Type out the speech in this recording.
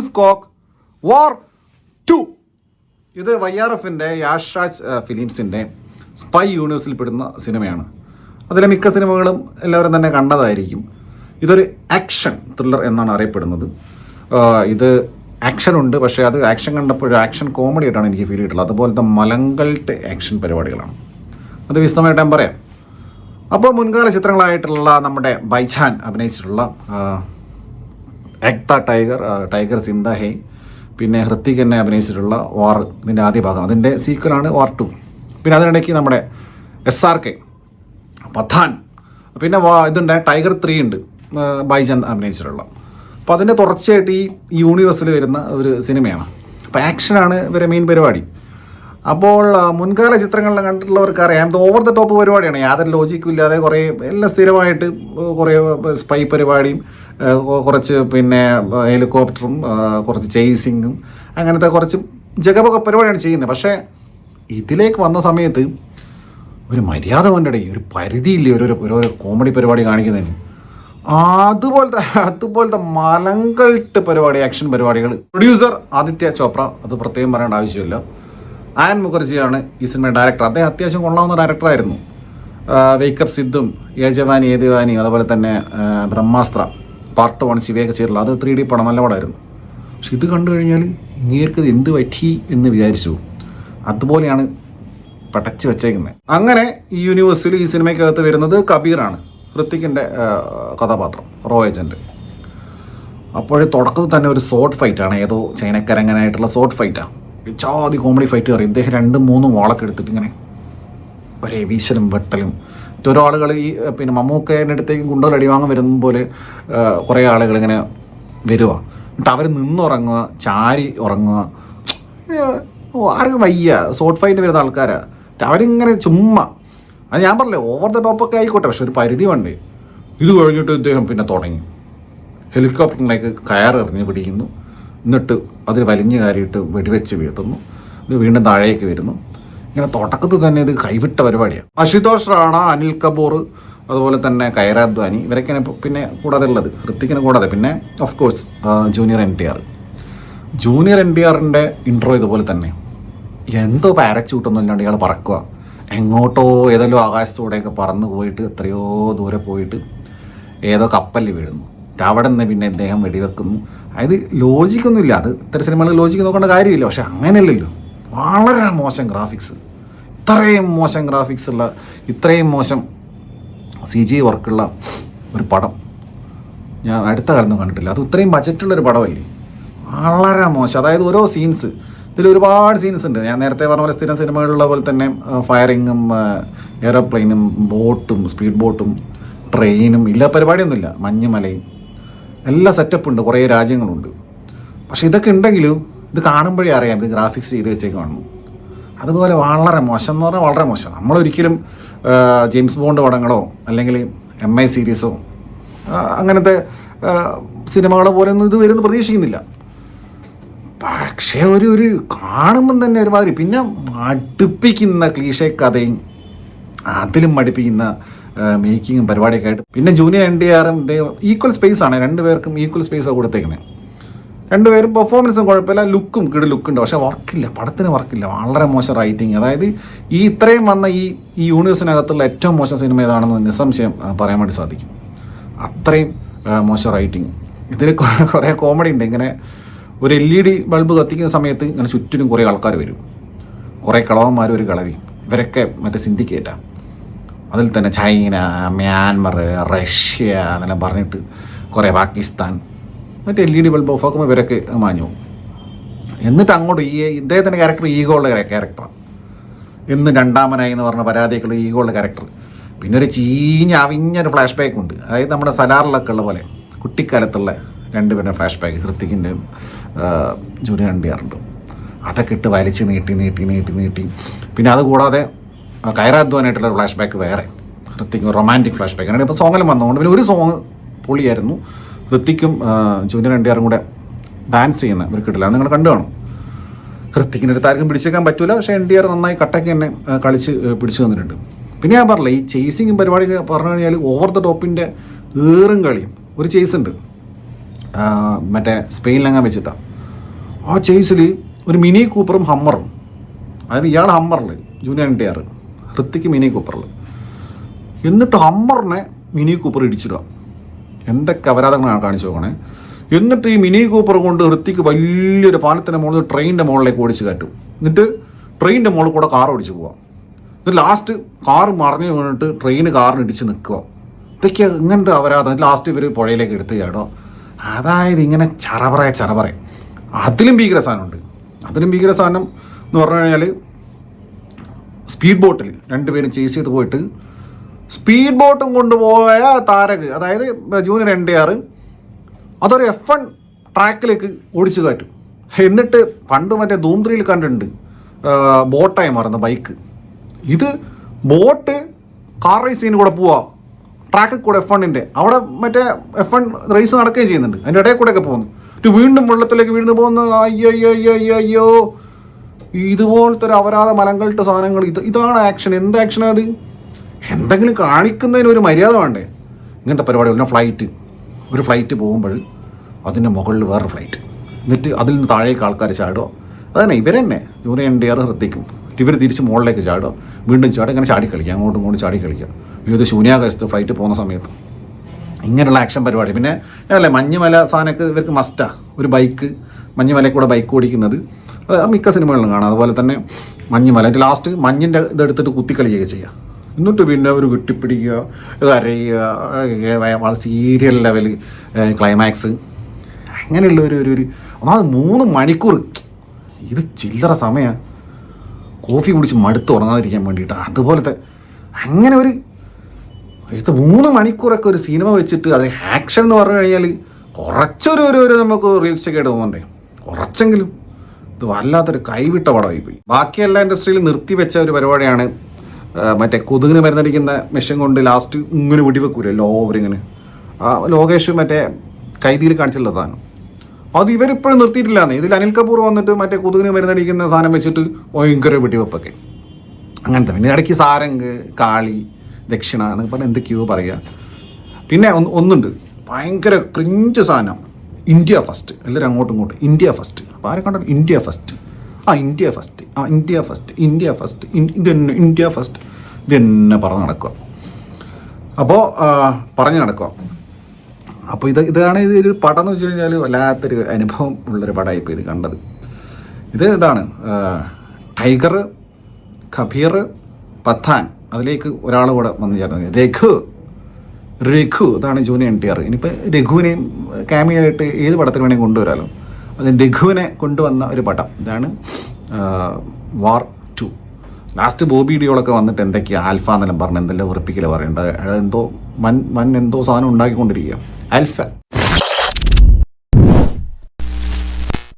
James coke വാർ 2. ഇത് YRFൻ്റെ Yashraj ഫിലിംസിൻ്റെ spy യൂണിവേഴ്സിൽ പെടുന്ന സിനിമയാണ്. അതിലെ മിക്ക സിനിമകളും എല്ലാവരും തന്നെ കണ്ടതായിരിക്കും. ഇതൊരു ആക്ഷൻ ത്രില്ലർ എന്നാണ് അറിയപ്പെടുന്നത്. ഇത് ആക്ഷൻ ഉണ്ട്, പക്ഷേ അത് ആക്ഷൻ കണ്ടപ്പോൾ ആക്ഷൻ കോമഡി ആയിട്ടാണ് എനിക്ക് ഫീൽ ചെയ്തിട്ടുള്ളത്. അതുപോലത്തെ മലങ്കൾട്ട് ആക്ഷൻ പരിപാടികളാണ്. അത് വിശദമായിട്ട് ഞാൻ പറയാം. അപ്പോൾ മുൻകാല ചിത്രങ്ങളായിട്ടുള്ള നമ്മുടെ ബൈജാൻ അഭിനയിച്ചിട്ടുള്ള എക്ത ടൈഗർ സിന്ദ ഹേ, പിന്നെ ഹൃത്തിക് എന്നെ അഭിനയിച്ചിട്ടുള്ള വാർ, ഇതിൻ്റെ ആദ്യ ഭാഗം, അതിൻ്റെ സീക്വലാണ് വാർ 2. പിന്നെ അതിനിടയ്ക്ക് നമ്മുടെ SRK പത്താൻ, പിന്നെ ഇതുണ്ട് ടൈഗർ 3 ഉണ്ട് ബൈജാൻ അഭിനയിച്ചിട്ടുള്ള. അപ്പോൾ അതിൻ്റെ തുടർച്ചയായിട്ട് ഈ യൂണിവേഴ്സിൽ വരുന്ന ഒരു സിനിമയാണ്. അപ്പോൾ ആക്ഷനാണ് ഇവരെ മെയിൻ പരിപാടി. അപ്പോൾ മുൻകാല ചിത്രങ്ങളിൽ കണ്ടിട്ടുള്ളവർക്ക് അറിയാം, ഇത് ഓവർ ദ ടോപ്പ് പരിപാടിയാണ്. യാതൊരു ലോജിക്കും ഇല്ലാതെ കുറേ എല്ലാം സ്ഥിരമായിട്ട് കുറേ സ്പൈ പരിപാടിയും കുറച്ച് പിന്നെ ഹെലികോപ്റ്ററും കുറച്ച് ചേസിങ്ങും അങ്ങനത്തെ കുറച്ച് ജഗപൊക പരിപാടിയാണ് ചെയ്യുന്നത്. പക്ഷേ ഇതിലേക്ക് വന്ന സമയത്ത് ഒരു മര്യാദ വേണ്ടടേ, ഒരു പരിധിയില്ലേ ഓരോ കോമഡി പരിപാടി കാണിക്കുന്നതിന്. അതുപോലത്തെ മലങ്കൾട്ട് പരിപാടി, ആക്ഷൻ പരിപാടികൾ. പ്രൊഡ്യൂസർ ആദിത്യ ചോപ്ര, അത് പ്രത്യേകം പറയേണ്ട ആവശ്യമില്ല. ആൻ മുഖർജിയാണ് ഈ സിനിമയുടെ ഡയറക്ടർ. അദ്ദേഹം അത്യാവശ്യം കൊള്ളാവുന്ന ഡയറക്ടറായിരുന്നു. വേക്കപ്പ് സിദ്ധും, യജവാനി ഏതിവാനി, അതുപോലെ തന്നെ ബ്രഹ്മാസ്ത്ര പാർട്ട് 1 ശിവേക ചെയ്തിട്ടുള്ള അത് 3D പടം, നല്ല പടമായിരുന്നു. പക്ഷെ ഇത് കണ്ടു കഴിഞ്ഞാൽ ഇങ്ങേർക്കത് എന്ത് പറ്റി എന്ന് വിചാരിച്ചു. അതുപോലെയാണ് പടച്ച് വെച്ചേക്കുന്നത്. അങ്ങനെ ഈ യൂണിവേഴ്സിൽ ഈ സിനിമയ്ക്കകത്ത് വരുന്നത് കബീറാണ്, ഹൃത്തിക്കിൻ്റെ കഥാപാത്രം, റോ ഏജൻറ്റ്. അപ്പോഴേ തുടക്കത്തിൽ തന്നെ ഒരു സോട്ട് ഫൈറ്റാണ്, ഏതോ ചൈനക്കരങ്ങനായിട്ടുള്ള സോട്ട് ഫൈറ്റാണ്. ചാതി കോമഡി ഫൈറ്റ് പറയും. ഇദ്ദേഹം 2-3 വാളൊക്കെ എടുത്തിട്ട് ഇങ്ങനെ ഒരേ വീശലും വെട്ടലും. മറ്റോരോ ആളുകൾ ഈ പിന്നെ മമ്മൂക്കേൻ്റെ അടുത്തേക്ക് ഗുണ്ടകൾ അടി വാങ്ങാൻ വരുന്ന പോലെ കുറേ ആളുകൾ ഇങ്ങനെ വരുക. എന്നിട്ട് അവർ നിന്നുറങ്ങുക, ചാരി ഉറങ്ങുക. ആർക്കും വയ്യ, ഷോർട്ട് ഫൈറ്റ് വരുന്ന ആൾക്കാരാണ് അവരിങ്ങനെ ചുമ്മാ. അത് ഞാൻ പറഞ്ഞില്ലേ, ഓവർ ദ ടോപ്പൊക്കെ ആയിക്കോട്ടെ, പക്ഷെ ഒരു പരിധി വേണ്ടേ. ഇത് കഴിഞ്ഞിട്ട് ഇദ്ദേഹം പിന്നെ തുടങ്ങി ഹെലികോപ്റ്ററിലേക്ക് കയറെറിഞ്ഞ് പിടിക്കുന്നു. എന്നിട്ട് അതിൽ വലിഞ്ഞു കയറിയിട്ട് വെടിവെച്ച് വീഴ്ത്തുന്നു. ഇത് വീണ്ടും താഴേക്ക് വരുന്നു. ഇങ്ങനെ തുടക്കത്തിൽ തന്നെ ഇത് കൈവിട്ട പരിപാടിയാണ്. അശുതോഷ് റാണ, അനിൽ കപൂർ, അതുപോലെ തന്നെ കൈറ അദ്വാനി, ഇവരൊക്കെയാണ് പിന്നെ കൂടാതെ ഉള്ളത്. ഹൃത്തിക്കിനെ കൂടാതെ പിന്നെ ഓഫ് കോഴ്സ് ജൂനിയർ NTRൻ്റെ ഇൻട്രോ ഇതുപോലെ തന്നെ. എന്തോ പാരച്യൂട്ടൊന്നും ഇല്ലാണ്ട് ഇയാൾ പറക്കുക, എങ്ങോട്ടോ ഏതെങ്കിലും ആകാശത്തൂടെയൊക്കെ പറന്ന് പോയിട്ട് എത്രയോ ദൂരെ പോയിട്ട് ഏതോ കപ്പലിൽ വീഴുന്നു. അവിടെ നിന്ന് പിന്നെ അദ്ദേഹം വെടിവെക്കുന്നു. അതായത് ലോജിക്കൊന്നുമില്ല. അത് ഇത്തരം സിനിമകൾ ലോജിക്ക് നോക്കേണ്ട കാര്യമില്ല. പക്ഷെ അങ്ങനെയല്ലല്ലോ, വളരെ മോശം ഗ്രാഫിക്സ്. ഇത്രയും മോശം ഗ്രാഫിക്സ് ഉള്ള, ഇത്രയും മോശം CG വർക്കുള്ള ഒരു പടം ഞാൻ അടുത്ത കാലത്തൊന്നും കണ്ടിട്ടില്ല. അത് ഇത്രയും ബജറ്റുള്ളൊരു പടമല്ലേ, വളരെ മോശം. അതായത് ഓരോ സീൻസ്, ഇതിൽ ഒരുപാട് സീൻസ് ഉണ്ട്. ഞാൻ നേരത്തെ പറഞ്ഞ പോലെ സ്ഥിരം സിനിമകളിലുള്ള പോലെ തന്നെ ഫയറിങ്ങും എയറോപ്ലെയിനും ബോട്ടും സ്പീഡ് ബോട്ടും ട്രെയിനും ഇല്ല, പരിപാടിയൊന്നുമില്ല. മഞ്ഞുമലയും എല്ലാ സെറ്റപ്പ് ഉണ്ട്, കുറേ രാജ്യങ്ങളുണ്ട്. പക്ഷെ ഇതൊക്കെ ഉണ്ടെങ്കിലും ഇത് കാണുമ്പോഴേ അറിയാം ഇത് ഗ്രാഫിക്സ് ചെയ്ത് വെച്ചേക്കാണ്. അതുപോലെ വളരെ മോശം എന്ന് പറഞ്ഞാൽ വളരെ മോശം. നമ്മളൊരിക്കലും ജെയിംസ് ബോണ്ട് പടങ്ങളോ അല്ലെങ്കിൽ MI സീരീസോ അങ്ങനത്തെ സിനിമകളോ പോലെ ഒന്നും ഇത് വരുമെന്ന് പ്രതീക്ഷിക്കുന്നില്ല. പക്ഷേ ഒരു കാണുമ്പം തന്നെ ഒരുമാതിരി, പിന്നെ മടുപ്പിക്കുന്ന ക്ലീഷേ കഥയും അതിലും മടുപ്പിക്കുന്ന മേക്കിങ്ങും പരിപാടിയൊക്കെ ആയിട്ട്. പിന്നെ ജൂനിയർ NTRും ഈക്വൽ സ്പേസ് ആണ്, രണ്ടുപേർക്കും ഈക്വൽ സ്പേസാണ് കൊടുത്തേക്കുന്നത്. രണ്ടുപേരും പെർഫോമൻസും കുഴപ്പമില്ല, ലുക്കും ലുക്കുണ്ട്. പക്ഷേ വർക്കില്ല, പടത്തിന് വർക്കില്ല. വളരെ മോശം റൈറ്റിങ്. അതായത് ഈ ഇത്രയും വന്ന ഈ യൂണിവേഴ്സിനകത്തുള്ള ഏറ്റവും മോശം സിനിമ ഏതാണെന്ന് നിസ്സംശയം പറയാൻ വേണ്ടി സാധിക്കും. അത്രയും മോശം റൈറ്റിങ്. ഇതിൽ കുറേ കോമഡി ഉണ്ട്. ഇങ്ങനെ ഒരു LED ബൾബ് കത്തിക്കുന്ന സമയത്ത് ഇങ്ങനെ ചുറ്റിനും കുറേ ആൾക്കാർ വരും, കുറേ കളവന്മാരും ഒരു കളവി. ഇവരൊക്കെ മറ്റേ സിൻഡിക്കേറ്റാണ്. അതിൽ തന്നെ ചൈന, മ്യാൻമർ, റഷ്യ എന്നെല്ലാം പറഞ്ഞിട്ട് കുറേ പാകിസ്ഥാൻ, മറ്റേ LED ബൾബ് ഓഫാക്കുമ്പോൾ ഇവരൊക്കെ മാഞ്ഞു പോകും. എന്നിട്ട് അങ്ങോട്ട് ഇദ്ദേഹത്തിൻ്റെ ക്യാരക്ടർ ഈഗോയുള്ള ക്യാരക്ടറാണ്. എന്ന് രണ്ടാമനായി എന്ന് പറഞ്ഞ പരാതിയൊക്കെയുള്ള ഈഗോയുള്ള ക്യാരക്ടർ. പിന്നെ ഒരു അവിഞ്ഞൊരു ഫ്ലാഷ് ബാക്ക് ഉണ്ട്. അതായത് നമ്മുടെ സലാറിലൊക്കെ ഉള്ള പോലെ കുട്ടിക്കാലത്തുള്ള രണ്ടുപേരുടെ ഫ്ലാഷ് ബാക്ക്, ഹൃത്തിക്കിൻ്റെയും ജൂനിയർ NTRൻ്റെ. അതൊക്കെ ഇട്ട് വലിച്ച് നീട്ടി. പിന്നെ അതുകൂടാതെ കൈറ അദ്വാനായിട്ടുള്ള ഫ്ലാഷ് ബാക്ക് വേറെ, ഹൃത്തിക് റൊമാൻറ്റിക് ഫ്ലാഷ് ബാക്ക്. അങ്ങനെ ഇപ്പോൾ സോങ്ങിലും വന്നതുകൊണ്ട് പിന്നെ ഒരു സോങ് പൊളിയായിരുന്നു. ഹൃത്തിക്കും ജൂനിയർ NTRും കൂടെ ഡാൻസ് ചെയ്യുന്ന ഒരു കിട്ടില്ല, അത് നിങ്ങൾ കണ്ടു കാണും. ഹൃത്തിക്കിൻ്റെ അടുത്ത് ആർക്കും പിടിച്ചേക്കാൻ പറ്റില്ല, പക്ഷേ NTR നന്നായി കട്ടയ്ക്ക് തന്നെ കളിച്ച് പിടിച്ചു തന്നിട്ടുണ്ട്. പിന്നെ ഞാൻ പറഞ്ഞില്ല, ഈ ചേസിങ്ങും പരിപാടി പറഞ്ഞു കഴിഞ്ഞാൽ ഓവർ ദ ടോപ്പിൻ്റെ ഏറും കളിയും. ഒരു ചേസ് ഉണ്ട് മറ്റേ സ്പെയിനിലങ്ങാൻ വെച്ചിട്ടാണ്. ആ ചേസിൽ ഒരു മിനി കൂപ്പറും ഹമ്മറും, അതായത് ഇയാൾ ഹമ്മറിൽ ജൂനിയർ NTR, ഹൃത്തിക്ക് മിനി കൂപ്പറിൽ, എന്നിട്ട് ഹമ്മറിനെ മിനി കൂപ്പർ ഇടിച്ചിടുക. എന്തൊക്കെ അപരാധങ്ങളാണ് കാണിച്ചു നോക്കണേ. എന്നിട്ട് ഈ മിനി കൂപ്പർ കൊണ്ട് ഹൃത്തിക്ക് വലിയൊരു പാലത്തിൻ്റെ മുകളിൽ ട്രെയിനിൻ്റെ മുകളിലേക്ക് ഓടിച്ച് കയറ്റും. എന്നിട്ട് ട്രെയിനിൻ്റെ മുകളിൽ കൂടെ കാർ ഓടിച്ച് പോവാം. എന്നിട്ട് ലാസ്റ്റ് കാറ് മറിഞ്ഞ് വീണിട്ട് ട്രെയിന് കാറിന് ഇടിച്ച് നിൽക്കുക. ഇതൊക്കെ ഇങ്ങനത്തെ അപരാധം. ലാസ്റ്റ് ഇവർ പുഴയിലേക്ക് എടുത്ത് ചാടോ. അതായത് ഇങ്ങനെ ചറപറ. അതിലും ഭീകര സാധനമുണ്ട്. അതിലും ഭീകര സാധനം എന്ന് പറഞ്ഞു കഴിഞ്ഞാൽ സ്പീഡ് ബോട്ടിൽ രണ്ടുപേരും ചേസ് ചെയ്ത് പോയിട്ട് സ്പീഡ് ബോട്ടും കൊണ്ടുപോയ താരക്, അതായത് ജൂനിയർ NTR, അതൊരു F1 ട്രാക്കിലേക്ക് ഓടിച്ചു കയറ്റും. എന്നിട്ട് പണ്ട് മറ്റേ ധൂം 3 കണ്ടിട്ടുണ്ട്, ബോട്ടായി മാറുന്ന ബൈക്ക്. ഇത് ബോട്ട് കാർ റേസിന് കൂടെ പോവാ, ട്രാക്കിൽ കൂടെ F1-ൻ്റെ അവിടെ മറ്റേ F1 റേസ് നടക്കുകയും ചെയ്യുന്നുണ്ട്. അതിൻ്റെ ഇടയിൽ കൂടെയൊക്കെ പോകുന്നു. ഇത് വീണ്ടും വെള്ളത്തിലേക്ക് വീഴുന്നു പോകുന്നു. അയ്യോ, ഇതുപോലത്തെ ഒരു അപരാധ മലങ്കൾട്ട് സാധനങ്ങൾ. ഇതാണ് ആക്ഷൻ. എന്ത് ആക്ഷനാണ് അത്? എന്തെങ്കിലും കാണിക്കുന്നതിന് ഒരു മര്യാദ വേണ്ടേ? ഇങ്ങനത്തെ പരിപാടി. ഒരു ഫ്ലൈറ്റ് പോകുമ്പോൾ അതിൻ്റെ മുകളിൽ വേറൊരു ഫ്ലൈറ്റ്, എന്നിട്ട് അതിൽ നിന്ന് താഴേക്ക് ആൾക്കാർ ചാടുക. അതന്നെ ഇവരെന്നെ ജൂനിയർ NTR ഹൃത്തിക്കും ഇവർ തിരിച്ച് മുകളിലേക്ക് ചാടുക, വീണ്ടും ചാടുക, ഇങ്ങനെ ചാടിക്കളിക്കുക, അങ്ങോട്ടും ഇങ്ങോട്ടും ചാടിക്കളിക്കുക. ഇത് ശൂന്യാകാശത്ത് ഫ്ലൈറ്റ് പോകുന്ന സമയത്ത് ഇങ്ങനെയുള്ള ആക്ഷൻ പരിപാടി. പിന്നെ അല്ലേ മഞ്ഞുമല സാധനമൊക്കെ ഇവർക്ക് മസ്റ്റാണ്. ഒരു ബൈക്ക്, മഞ്ഞുമലയിൽ കൂടെ ബൈക്ക് ഓടിക്കുന്നത് അത് മിക്ക സിനിമകളിലും കാണാം. അതുപോലെ തന്നെ മഞ്ഞുമല ലാസ്റ്റ് മഞ്ഞിൻ്റെ ഇതെടുത്തിട്ട് കുത്തിക്കളിയൊക്കെ ചെയ്യുക. എന്നിട്ട് പിന്നെ അവർ കെട്ടിപ്പിടിക്കുക, കരയുക, സീരിയൽ ലെവൽ ക്ലൈമാക്സ്. അങ്ങനെയുള്ള ഒരു 3 മണിക്കൂർ. ഇത് ചില്ലറ സമയമാണ് കോഫി കുടിച്ച് മടുത്ത് ഉറങ്ങാതിരിക്കാൻ വേണ്ടിയിട്ട്. അതുപോലത്തെ അങ്ങനെ ഇത് 3 മണിക്കൂറൊക്കെ ഒരു സിനിമ വെച്ചിട്ട് അത് ആക്ഷൻ എന്ന് പറഞ്ഞു കഴിഞ്ഞാൽ കുറച്ചൊരു നമുക്ക് റിയലിസ്റ്റിക് ആയിട്ട് തോന്നണ്ടേ? കുറച്ചെങ്കിലും. ഇത് വല്ലാത്തൊരു കൈവിട്ട പടമായി പോയി. ബാക്കി എല്ലാ ഇൻഡസ്ട്രിയിലും നിർത്തിവെച്ച ഒരു പരിപാടിയാണ് മറ്റേ കൊതുകിന് മരുന്നടിക്കുന്ന മെഷീൻ കൊണ്ട് ലാസ്റ്റ് ഇങ്ങനെ വെടിവെക്കൂലേ ലോവരിങ്ങനെ. ലോകേഷ് മറ്റേ കൈതിയിൽ കാണിച്ചിട്ടുള്ള സാധനം അത് ഇവരിപ്പോഴും നിർത്തിയിട്ടില്ലാന്നേ. ഇതിൽ അനിൽ കപൂർ വന്നിട്ട് മറ്റേ കൊതുകിന് മരുന്നടിക്കുന്ന സാധനം വെച്ചിട്ട് ഭയങ്കര വെടിവെപ്പൊക്കെ അങ്ങനത്തെ. പിന്നെ ഇടയ്ക്ക് സാരംഗ്, കാളി, ദക്ഷിണ എന്നൊക്കെ പറഞ്ഞാൽ എന്തൊക്കെയോ പറയുക. പിന്നെ ഒന്നുണ്ട് ഭയങ്കര ക്രിഞ്ച് സാധനം, ഇന്ത്യ ഫസ്റ്റ്. എല്ലാവരും അങ്ങോട്ടും ഇങ്ങോട്ടും ഇന്ത്യ ഫസ്റ്റ്. അപ്പോൾ ആരെ കണ്ടാലും India first, India first, India first, India first. ഇത് തന്നെ പറഞ്ഞ് നടക്കുക. അപ്പോൾ പറഞ്ഞു നടക്കുക. അപ്പോൾ ഇതാണ് ഇതൊരു പടം എന്ന് വെച്ച് കഴിഞ്ഞാൽ വല്ലാത്തൊരു അനുഭവം ഉള്ളൊരു പടമായിപ്പോൾ ഇത് കണ്ടത്. ഇതാണ് ടൈഗർ, കബീർ, പത്താൻ, അതിലേക്ക് ഒരാൾ കൂടെ വന്നു ചേർന്നത് രഘു. ഇതാണ് ജൂനിയർ NTR. ഇനിയിപ്പോൾ രഘുവിനെയും ക്യാമിയായിട്ട് ഏത് പടത്തിന് വേണമെങ്കിൽ കൊണ്ടുവരാമല്ലോ. അതിന് രഘുവിനെ കൊണ്ടുവന്ന ഒരു പടം. ഇതാണ് വാർ 2. ലാസ്റ്റ് ബോബി ഡിയോളൊക്കെ വന്നിട്ട് എന്തൊക്കെയാണ് ആൽഫ എന്നെല്ലാം പറഞ്ഞ് എന്തെല്ലാം ഉറപ്പിക്കൽ പറയേണ്ടത്. എന്തോ എന്തോ സാധനം ഉണ്ടാക്കിക്കൊണ്ടിരിക്കുക. ആൽഫ